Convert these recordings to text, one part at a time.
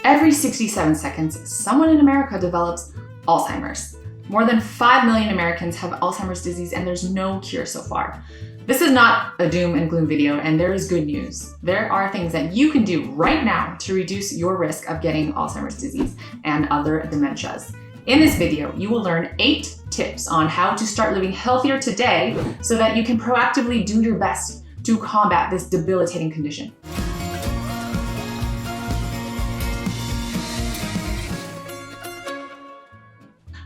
every 67 seconds, someone in America develops Alzheimer's. More than 5 million Americans have Alzheimer's disease and there's no cure so far. This is not a doom and gloom video, and there is good news. There are things that you can do right now to reduce your risk of getting Alzheimer's disease and other dementias. In this video, you will learn 8 tips on how to start living healthier today so that you can proactively do your best to combat this debilitating condition.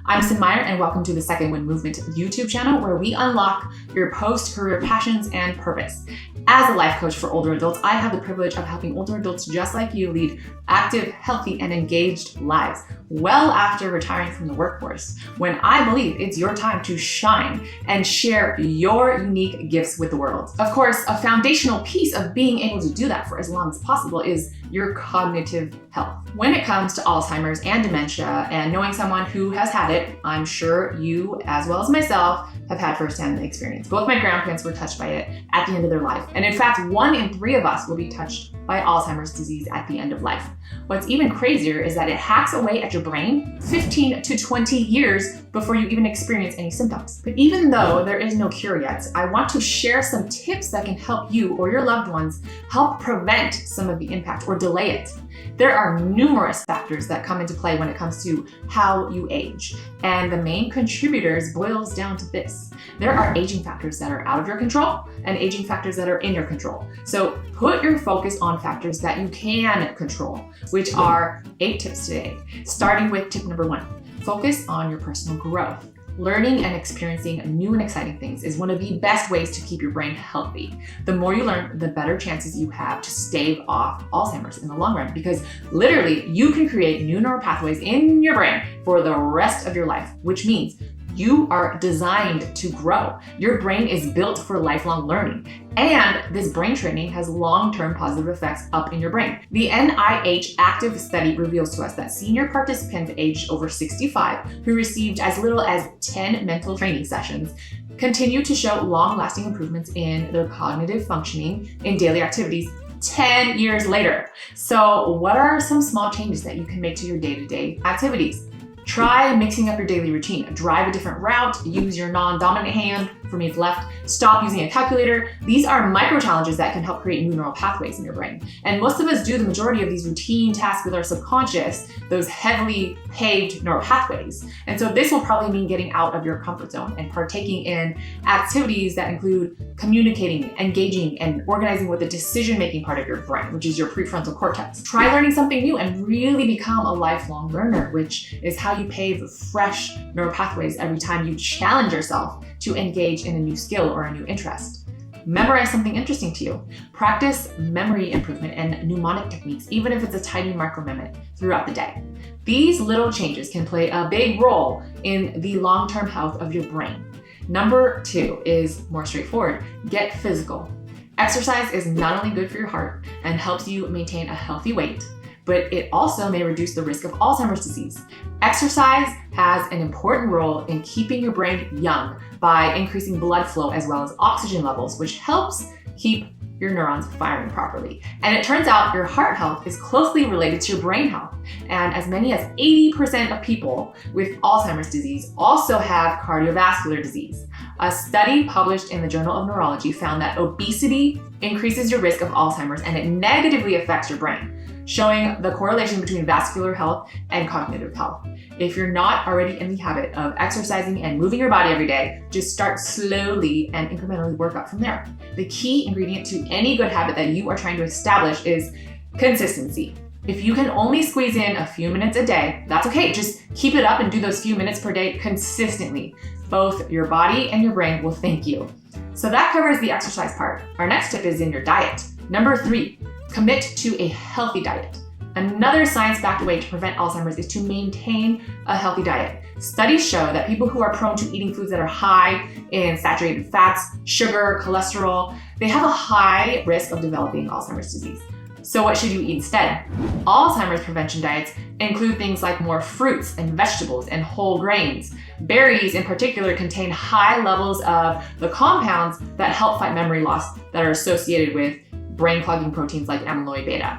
I'm Cyn Meyer, and welcome to the Second Wind Movement YouTube channel, where we unlock your post-career passions and purpose. As a life coach for older adults, I have the privilege of helping older adults just like you lead active, healthy, and engaged lives well after retiring from the workforce, when I believe it's your time to shine and share your unique gifts with the world. Of course, a foundational piece of being able to do that for as long as possible is your cognitive health. When it comes to Alzheimer's and dementia, and knowing someone who has had it, I'm sure you, as well as myself, have had firsthand experience. Both my grandparents were touched by it at the end of their life. And in fact, 1 in 3 of us will be touched by Alzheimer's disease at the end of life. What's even crazier is that it hacks away at your brain 15 to 20 years before you even experience any symptoms. But even though there is no cure yet, I want to share some tips that can help you or your loved ones help prevent some of the impact or delay it. There are numerous factors that come into play when it comes to how you age. And the main contributors boils down to this. There are aging factors that are out of your control and aging factors that are in your control. So put your focus on factors that you can control, which are 8 tips today. Starting with tip number 1, focus on your personal growth. Learning and experiencing new and exciting things is one of the best ways to keep your brain healthy. The more you learn, the better chances you have to stave off Alzheimer's in the long run, because literally you can create new neural pathways in your brain for the rest of your life, which means you are designed to grow. Your brain is built for lifelong learning, and this brain training has long-term positive effects up in your brain. The NIH active study reveals to us that senior participants aged over 65 who received as little as 10 mental training sessions continue to show long-lasting improvements in their cognitive functioning in daily activities 10 years later. So what are some small changes that you can make to your day-to-day activities? Try mixing up your daily routine. Drive a different route, use your non-dominant hand, for me it's left, stop using a calculator. These are micro challenges that can help create new neural pathways in your brain. And most of us do the majority of these routine tasks with our subconscious, those heavily paved neural pathways. And so this will probably mean getting out of your comfort zone and partaking in activities that include communicating, engaging, and organizing with the decision-making part of your brain, which is your prefrontal cortex. Try learning something new and really become a lifelong learner, which is how you pave fresh neural pathways every time you challenge yourself to engage in a new skill or a new interest. Memorize something interesting to you. Practice memory improvement and mnemonic techniques, even if it's a tiny micro-memo throughout the day. These little changes can play a big role in the long-term health of your brain. Number 2 is more straightforward. Get physical. Exercise is not only good for your heart and helps you maintain a healthy weight, but it also may reduce the risk of Alzheimer's disease. Exercise has an important role in keeping your brain young by increasing blood flow as well as oxygen levels, which helps keep your neurons firing properly. And it turns out your heart health is closely related to your brain health. And as many as 80% of people with Alzheimer's disease also have cardiovascular disease. A study published in the Journal of Neurology found that obesity increases your risk of Alzheimer's, and it negatively affects your brain, showing the correlation between vascular health and cognitive health. If you're not already in the habit of exercising and moving your body every day, just start slowly and incrementally work up from there. The key ingredient to any good habit that you are trying to establish is consistency. If you can only squeeze in a few minutes a day, that's okay. Just keep it up and do those few minutes per day consistently. Both your body and your brain will thank you. So that covers the exercise part. Our next tip is in your diet. Number 3, commit to a healthy diet. Another science-backed way to prevent Alzheimer's is to maintain a healthy diet. Studies show that people who are prone to eating foods that are high in saturated fats, sugar, cholesterol, they have a high risk of developing Alzheimer's disease. So what should you eat instead? Alzheimer's prevention diets include things like more fruits and vegetables and whole grains. Berries in particular contain high levels of the compounds that help fight memory loss that are associated with brain clogging proteins like amyloid beta.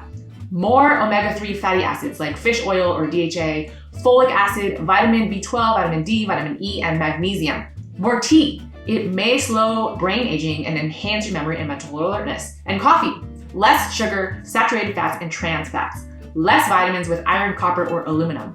more omega-3 fatty acids like fish oil or DHA, folic acid, vitamin B12, vitamin D, vitamin E, and magnesium. More tea. It may slow brain aging and enhance your memory and mental alertness. And coffee. Less sugar, saturated fats, and trans fats. Less vitamins with iron, copper, or aluminum.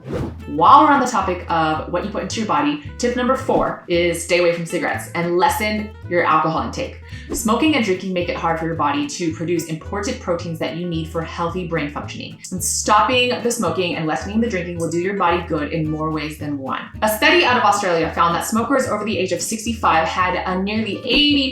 While we're on the topic of what you put into your body, tip number 4 is stay away from cigarettes and lessen your alcohol intake. Smoking and drinking make it hard for your body to produce important proteins that you need for healthy brain functioning. And stopping the smoking and lessening the drinking will do your body good in more ways than one. A study out of Australia found that smokers over the age of 65 had a nearly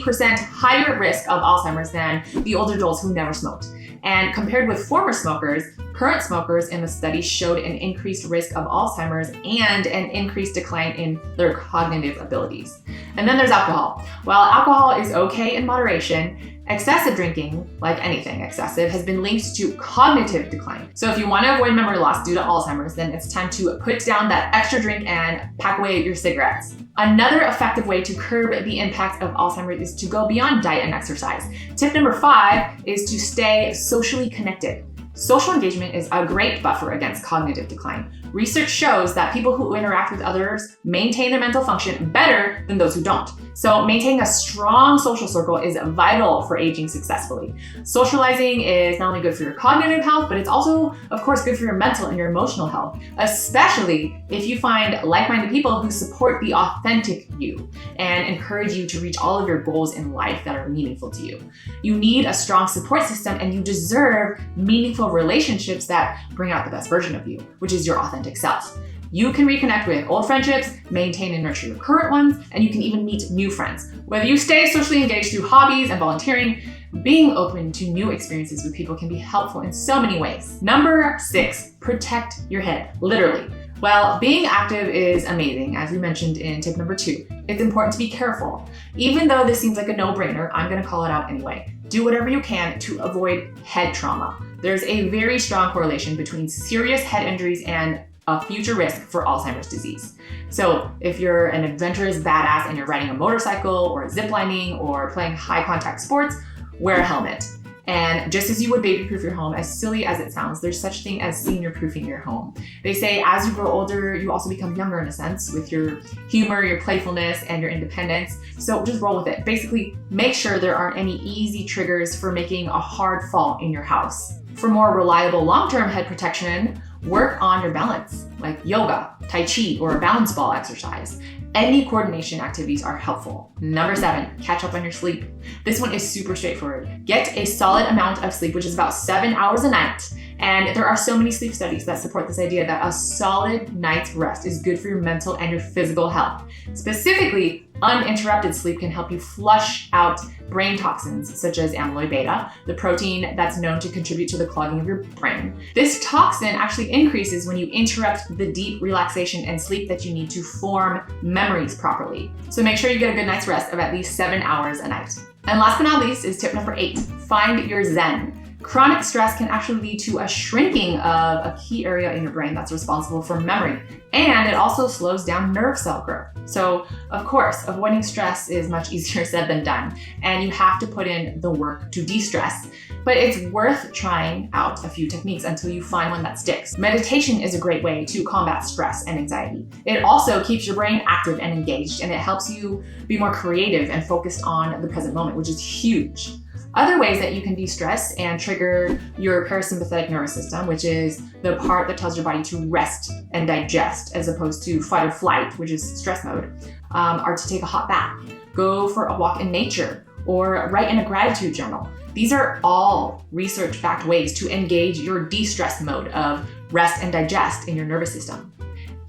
80% higher risk of Alzheimer's than the older adults who never smoked. And compared with former smokers, current smokers in the study showed an increased risk of Alzheimer's and an increased decline in their cognitive abilities. And then there's alcohol. While alcohol is okay in moderation, excessive drinking, like anything excessive, has been linked to cognitive decline. So if you want to avoid memory loss due to Alzheimer's, then it's time to put down that extra drink and pack away your cigarettes. Another effective way to curb the impact of Alzheimer's is to go beyond diet and exercise. Tip number 5 is to stay socially connected. Social engagement is a great buffer against cognitive decline. Research shows that people who interact with others maintain their mental function better than those who don't. So maintaining a strong social circle is vital for aging successfully. Socializing is not only good for your cognitive health, but it's also, of course, good for your mental and your emotional health, especially if you find like-minded people who support the authentic you and encourage you to reach all of your goals in life that are meaningful to you. You need a strong support system, and you deserve meaningful relationships that bring out the best version of you, which is your authentic self. You can reconnect with old friendships, maintain and nurture your current ones, and you can even meet new friends. Whether you stay socially engaged through hobbies and volunteering, being open to new experiences with people can be helpful in so many ways. Number 6, protect your head, literally. While being active is amazing, as we mentioned in tip number 2, it's important to be careful. Even though this seems like a no-brainer, I'm gonna call it out anyway. Do whatever you can to avoid head trauma. There's a very strong correlation between serious head injuries and a future risk for Alzheimer's disease. So if you're an adventurous badass and you're riding a motorcycle or ziplining or playing high contact sports, wear a helmet. And just as you would baby-proof your home, as silly as it sounds, there's such thing as senior-proofing your home. They say as you grow older, you also become younger in a sense with your humor, your playfulness, and your independence. So just roll with it. Basically, make sure there aren't any easy triggers for making a hard fall in your house. For more reliable long-term head protection, work on your balance, like yoga, tai chi, or a balance ball exercise. Any coordination activities are helpful. Number 7, catch up on your sleep. This one is super straightforward. Get a solid amount of sleep, which is about 7 hours a night. And there are so many sleep studies that support this idea that a solid night's rest is good for your mental and your physical health. Specifically, uninterrupted sleep can help you flush out brain toxins such as amyloid beta, the protein that's known to contribute to the clogging of your brain. This toxin actually increases when you interrupt the deep relaxation and sleep that you need to form memories properly. So make sure you get a good night's rest of at least 7 hours a night. And last but not least is tip number 8, find your zen. Chronic stress can actually lead to a shrinking of a key area in your brain that's responsible for memory, and it also slows down nerve cell growth. So, of course, avoiding stress is much easier said than done, and you have to put in the work to de-stress. But it's worth trying out a few techniques until you find one that sticks. Meditation is a great way to combat stress and anxiety. It also keeps your brain active and engaged, and it helps you be more creative and focused on the present moment, which is huge. Other ways that you can de-stress and trigger your parasympathetic nervous system, which is the part that tells your body to rest and digest as opposed to fight or flight, which is stress mode, are to take a hot bath, go for a walk in nature, or write in a gratitude journal. These are all research-backed ways to engage your de-stress mode of rest and digest in your nervous system.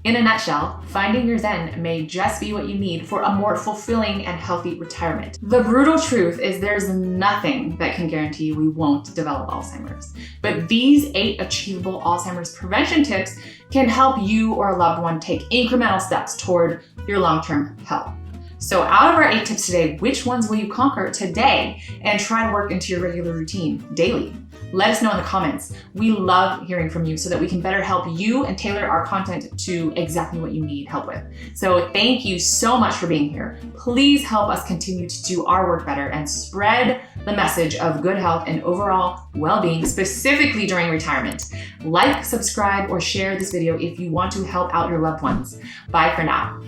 In a nutshell, finding your zen may just be what you need for a more fulfilling and healthy retirement. The brutal truth is there's nothing that can guarantee we won't develop Alzheimer's. But these 8 achievable Alzheimer's prevention tips can help you or a loved one take incremental steps toward your long-term health. So out of our 8 tips today, which ones will you conquer today and try to work into your regular routine daily? Let us know in the comments. We love hearing from you so that we can better help you and tailor our content to exactly what you need help with. So thank you so much for being here. Please help us continue to do our work better and spread the message of good health and overall well-being, specifically during retirement. Like, subscribe, or share this video if you want to help out your loved ones. Bye for now.